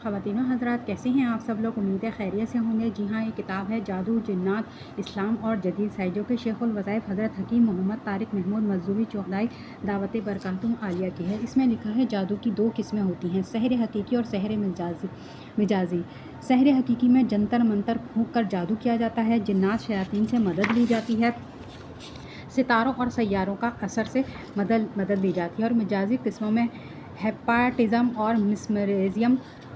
خواتین و حضرات، کیسے ہیں آپ سب لوگ؟ امید ہے خیریت سے ہوں گے۔ جی ہاں، یہ کتاب ہے جادو، جنات، اسلام اور جدید سائنس کے شیخ الوظائف حضرت حکیم محمد طارق محمود مظہوری چوغدائی دعوت برکاتہم عالیہ کی ہے۔ اس میں لکھا ہے جادو کی دو قسمیں ہوتی ہیں، سحر حقیقی اور سحر مجازی۔ سحر حقیقی میں جنتر منتر پھونک کر جادو کیا جاتا ہے، جنات شیاطین سے مدد لی جاتی ہے، ستاروں اور سیاروں کا اثر سے مدد لی جاتی ہے، اور مجازی قسموں میں ہیپناٹزم اور مسمرزم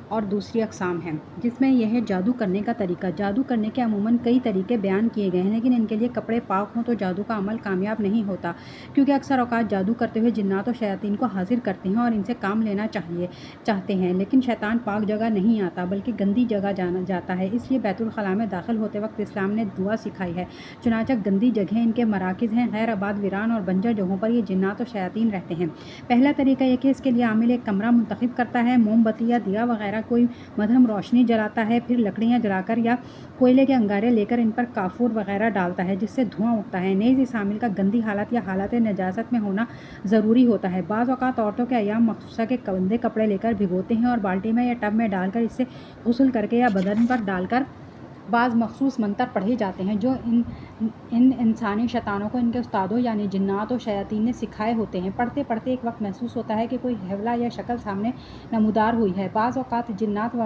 اور دوسری اقسام ہیں، جس میں یہ ہے جادو کرنے کا طریقہ۔ جادو کرنے کے عموماً کئی طریقے بیان کیے گئے ہیں، لیکن ان کے لیے کپڑے پاک ہوں تو جادو کا عمل کامیاب نہیں ہوتا، کیونکہ اکثر اوقات جادو کرتے ہوئے جنات و شیاطین کو حاضر کرتے ہیں اور ان سے کام لینا چاہتے ہیں، لیکن شیطان پاک جگہ نہیں آتا بلکہ گندی جگہ جاتا ہے۔ اس لیے بیت الخلاء میں داخل ہوتے وقت اسلام نے دعا سکھائی ہے، چنانچہ گندی جگہیں ان کے مراکز ہیں۔ غیر آباد، ویران اور بنجر جگہوں پر یہ جنات و شیاطین رہتے ہیں۔ پہلا طریقہ یہ کہ اس کے لیے عامل ایک کمرہ منتخب کرتا ہے، موم بتی یا دیا وغیرہ کوئی مدھم روشنی جلاتا ہے، پھر لکڑیاں جلا کر یا کوئلے کے انگارے لے کر ان پر کافور وغیرہ ڈالتا ہے جس سے دھواں اٹھتا ہے۔ نیز اس عامل کا گندی حالت یا حالت نجاست میں ہونا ضروری ہوتا ہے۔ بعض اوقات عورتوں کے ایام مخصوصہ کے گندے کپڑے لے کر بھگوتے ہیں اور بالٹی میں یا ٹب میں ڈال کر اس سے غسل کر کے یا بدن پر ڈال کر بعض مخصوص منتر پڑھے جاتے ہیں جو ان انسانی شیطانوں کو ان کے استادوں یعنی جنات و شیاطین نے سکھائے ہوتے ہیں۔ پڑھتے پڑھتے ایک وقت محسوس ہوتا ہے کہ کوئی حیولہ یا شکل سامنے نمودار ہوئی ہے۔ بعض اوقات جنات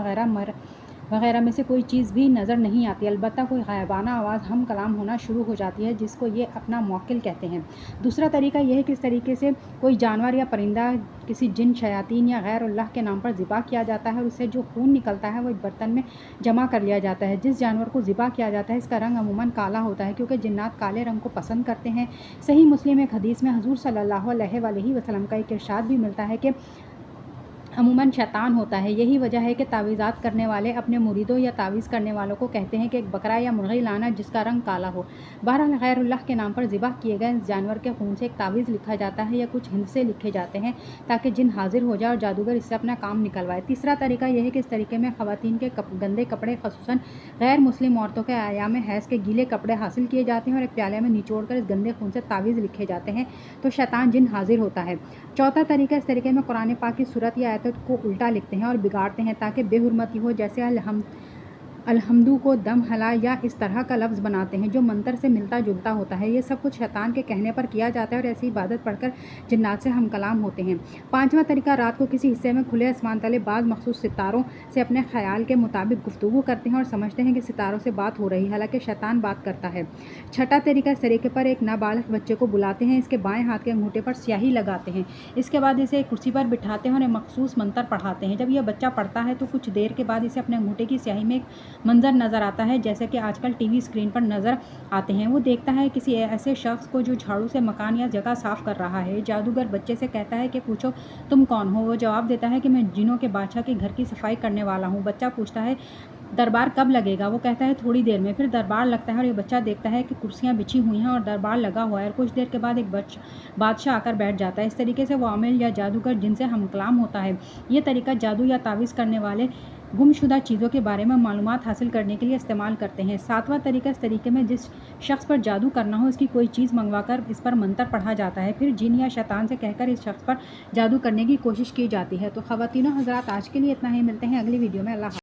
وغیرہ میں سے کوئی چیز بھی نظر نہیں آتی، البتہ کوئی غائبانہ آواز ہم کلام ہونا شروع ہو جاتی ہے جس کو یہ اپنا موکل کہتے ہیں۔ دوسرا طریقہ یہ ہے کہ اس طریقے سے کوئی جانور یا پرندہ کسی جن، شیاطین یا غیر اللہ کے نام پر ذبح کیا جاتا ہے اور اس سے جو خون نکلتا ہے وہ ایک برتن میں جمع کر لیا جاتا ہے۔ جس جانور کو ذبح کیا جاتا ہے اس کا رنگ عموماً کالا ہوتا ہے، کیونکہ جنات کالے رنگ کو پسند کرتے ہیں۔ صحیح مسلم ایک حدیث میں حضور صلی اللہ علیہ وآلہ وسلم کا ایک ارشاد بھی ملتا ہے کہ عموماً شیطان ہوتا ہے۔ یہی وجہ ہے کہ تعویذات کرنے والے اپنے مریدوں یا تعویذ کرنے والوں کو کہتے ہیں کہ ایک بکرا یا مرغی لانا جس کا رنگ کالا ہو۔ بہرحال غیر اللہ کے نام پر ذبح کیے گئے اس جانور کے خون سے ایک تعویذ لکھا جاتا ہے یا کچھ ہندسے لکھے جاتے ہیں تاکہ جن حاضر ہو جائے اور جادوگر اس سے اپنا کام نکلوائے۔ تیسرا طریقہ یہ ہے کہ اس طریقے میں خواتین کے گندے کپڑے، خصوصاً غیر مسلم عورتوں کے ایام حیض کے گیلے کپڑے حاصل کیے جاتے ہیں اور ایک پیالے میں نچوڑ کر اس گندے خون سے تعویذ لکھے جاتے ہیں تو شیطان جن حاضر ہوتا ہے۔ چوتھا طریقہ اس طریقے میں قرآن پاک کی سورت یا آیت کو الٹا لکھتے ہیں اور بگاڑتے ہیں تاکہ بے حرمتی ہو، جیسے الحمدو کو دم ہلا یا اس طرح کا لفظ بناتے ہیں جو منتر سے ملتا جلتا ہوتا ہے۔ یہ سب کچھ شیطان کے کہنے پر کیا جاتا ہے اور ایسی عبادت پڑھ کر جنات سے ہم کلام ہوتے ہیں۔ پانچواں طریقہ رات کو کسی حصے میں کھلے آسمان تلے بعض مخصوص ستاروں سے اپنے خیال کے مطابق گفتگو کرتے ہیں اور سمجھتے ہیں کہ ستاروں سے بات ہو رہی ہے، حالانکہ شیطان بات کرتا ہے۔ چھٹا طریقہ اس طریقے پر ایک نابالغ بچے کو بلاتے ہیں، اس کے بائیں ہاتھ کے انگوٹھے پر سیاہی لگاتے ہیں، اس کے بعد اسے ایک کرسی پر بٹھاتے ہیں اور ایک مخصوص منتر پڑھاتے ہیں۔ جب یہ بچہ پڑھتا ہے تو کچھ دیر کے بعد اسے اپنے انگوٹھے کی سیاہی میں ایک منظر نظر آتا ہے جیسے کہ آج کل ٹی وی اسکرین پر نظر آتے ہیں۔ وہ دیکھتا ہے کسی ایسے شخص کو جو جھاڑو سے مکان یا جگہ صاف کر رہا ہے۔ جادوگر بچے سے کہتا ہے کہ پوچھو تم کون ہو؟ وہ جواب دیتا ہے کہ میں جنوں کے بادشاہ کے گھر کی صفائی کرنے والا ہوں۔ بچہ پوچھتا ہے دربار کب لگے گا؟ وہ کہتا ہے تھوڑی دیر میں۔ پھر دربار لگتا ہے اور یہ بچہ دیکھتا ہے کہ کرسیاں بچھی ہوئی ہیں اور دربار لگا ہوا ہے، اور کچھ دیر کے بعد ایک بادشاہ آ کر بیٹھ جاتا ہے۔ اس طریقے سے وہ عامل یا جادوگر جن سے ہم کلام ہوتا ہے۔ یہ طریقہ جادو یا تعویذ کرنے والے گم شدہ چیزوں کے بارے میں معلومات حاصل کرنے کے لیے استعمال کرتے ہیں۔ ساتواں طریقہ اس طریقے میں جس شخص پر جادو کرنا ہو اس کی کوئی چیز منگوا کر اس پر منتر پڑھا جاتا ہے، پھر جن یا شیطان سے کہہ کر اس شخص پر جادو کرنے کی کوشش کی جاتی ہے۔ تو خواتین و حضرات، آج کے لیے اتنا ہی، ملتے ہیں اگلی ویڈیو میں۔ اللہ حافظ۔